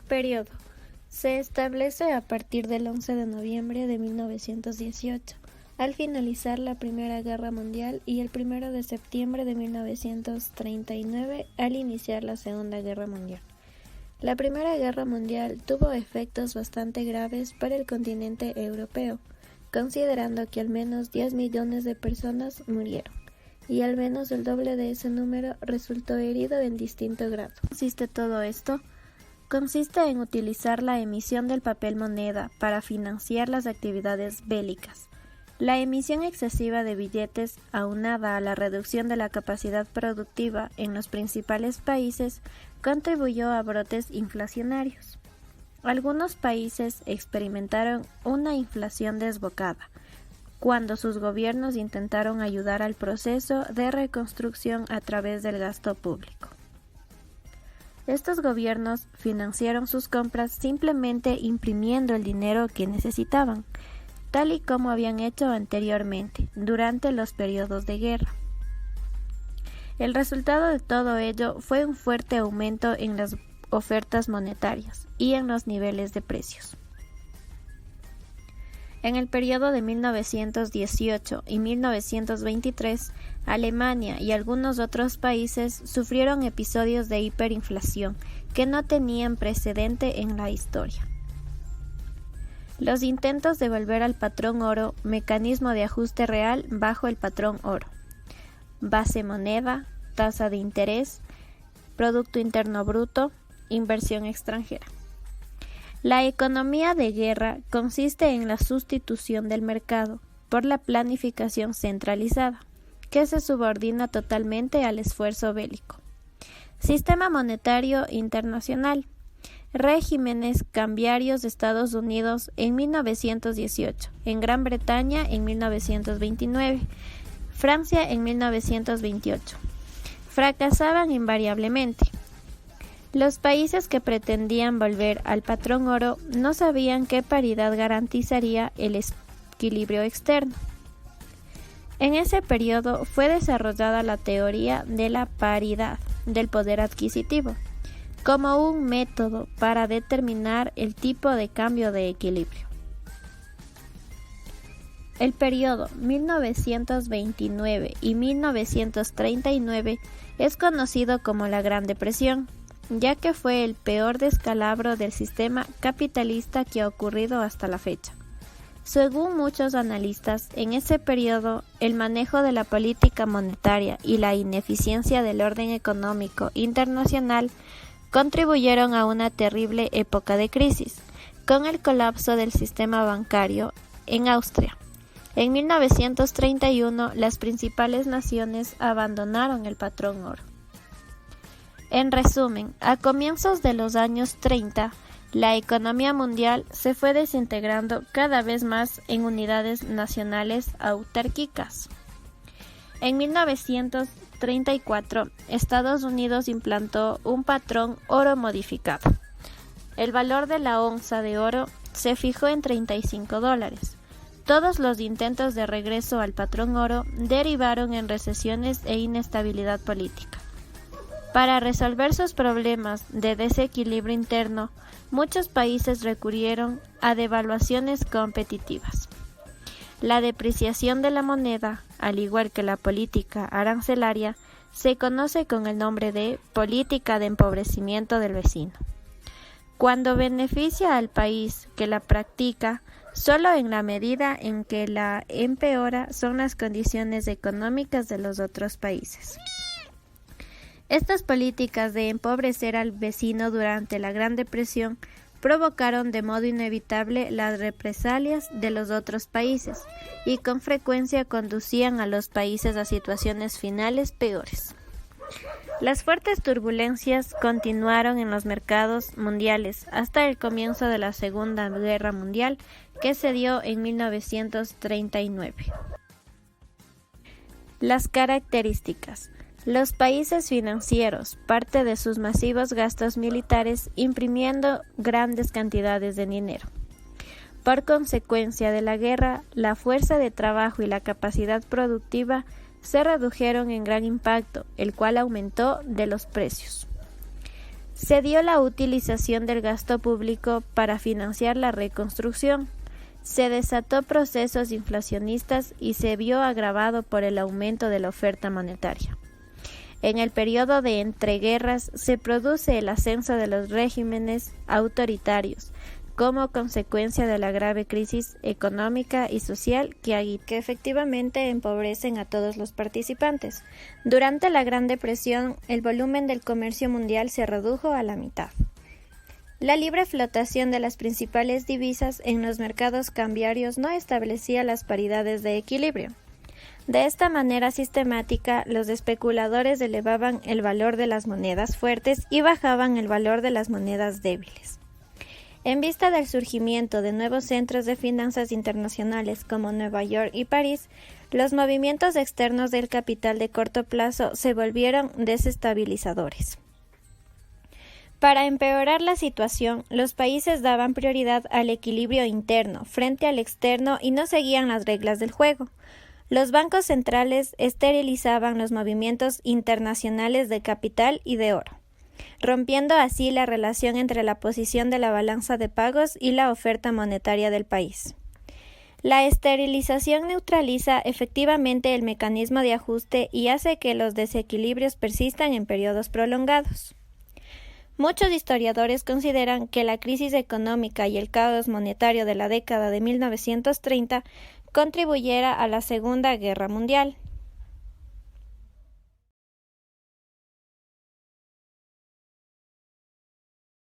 Periodo. Se establece a partir del 11 de noviembre de 1918, al finalizar la Primera Guerra Mundial, y el 1 de septiembre de 1939, al iniciar la Segunda Guerra Mundial. La Primera Guerra Mundial tuvo efectos bastante graves para el continente europeo, considerando que al menos 10 millones de personas murieron, y al menos el doble de ese número resultó herido en distinto grado. ¿Consiste todo esto? Consiste en utilizar la emisión del papel moneda para financiar las actividades bélicas. La emisión excesiva de billetes, aunada a la reducción de la capacidad productiva en los principales países, contribuyó a brotes inflacionarios. Algunos países experimentaron una inflación desbocada, cuando sus gobiernos intentaron ayudar al proceso de reconstrucción a través del gasto público. Estos gobiernos financiaron sus compras simplemente imprimiendo el dinero que necesitaban, tal y como habían hecho anteriormente, durante los periodos de guerra. El resultado de todo ello fue un fuerte aumento en las ofertas monetarias y en los niveles de precios. En el periodo de 1918 y 1923, Alemania y algunos otros países sufrieron episodios de hiperinflación que no tenían precedente en la historia. Los intentos de volver al patrón oro, mecanismo de ajuste real bajo el patrón oro, base moneda, tasa de interés, Producto Interno Bruto, inversión extranjera. La economía de guerra consiste en la sustitución del mercado por la planificación centralizada, que se subordina totalmente al esfuerzo bélico. Sistema monetario internacional. Regímenes cambiarios de Estados Unidos en 1918, en Gran Bretaña en 1929, Francia en 1928. Fracasaban invariablemente. Los países que pretendían volver al patrón oro no sabían qué paridad garantizaría el equilibrio externo. En ese periodo fue desarrollada la teoría de la paridad del poder adquisitivo, como un método para determinar el tipo de cambio de equilibrio. El periodo 1929 y 1939 es conocido como la Gran Depresión, ya que fue el peor descalabro del sistema capitalista que ha ocurrido hasta la fecha. Según muchos analistas, en ese periodo, el manejo de la política monetaria y la ineficiencia del orden económico internacional contribuyeron a una terrible época de crisis, con el colapso del sistema bancario en Austria. En 1931, las principales naciones abandonaron el patrón oro. En resumen, a comienzos de los años 30, la economía mundial se fue desintegrando cada vez más en unidades nacionales autárquicas. En 1934, Estados Unidos implantó un patrón oro modificado. El valor de la onza de oro se fijó en $35. Todos los intentos de regreso al patrón oro derivaron en recesiones e inestabilidad política. Para resolver sus problemas de desequilibrio interno, muchos países recurrieron a devaluaciones competitivas. La depreciación de la moneda, al igual que la política arancelaria, se conoce con el nombre de política de empobrecimiento del vecino. Cuando beneficia al país que la practica, solo en la medida en que la empeora son las condiciones económicas de los otros países. Estas políticas de empobrecer al vecino durante la Gran Depresión provocaron de modo inevitable las represalias de los otros países y con frecuencia conducían a los países a situaciones finales peores. Las fuertes turbulencias continuaron en los mercados mundiales hasta el comienzo de la Segunda Guerra Mundial, que se dio en 1939. Las características. Los países financieros, parte de sus masivos gastos militares, imprimiendo grandes cantidades de dinero. Por consecuencia de la guerra, la fuerza de trabajo y la capacidad productiva se redujeron en gran impacto, el cual aumentó de los precios. Se dio la utilización del gasto público para financiar la reconstrucción. Se desató procesos inflacionistas y se vio agravado por el aumento de la oferta monetaria. En el periodo de entreguerras se produce el ascenso de los regímenes autoritarios como consecuencia de la grave crisis económica y social que efectivamente empobrecen a todos los participantes. Durante la Gran Depresión, el volumen del comercio mundial se redujo a la mitad. La libre flotación de las principales divisas en los mercados cambiarios no establecía las paridades de equilibrio. De esta manera sistemática, los especuladores elevaban el valor de las monedas fuertes y bajaban el valor de las monedas débiles. En vista del surgimiento de nuevos centros de finanzas internacionales como Nueva York y París, los movimientos externos del capital de corto plazo se volvieron desestabilizadores. Para empeorar la situación, los países daban prioridad al equilibrio interno frente al externo y no seguían las reglas del juego. Los bancos centrales esterilizaban los movimientos internacionales de capital y de oro, rompiendo así la relación entre la posición de la balanza de pagos y la oferta monetaria del país. La esterilización neutraliza efectivamente el mecanismo de ajuste y hace que los desequilibrios persistan en periodos prolongados. Muchos historiadores consideran que la crisis económica y el caos monetario de la década de 1930 contribuyera a la Segunda Guerra Mundial.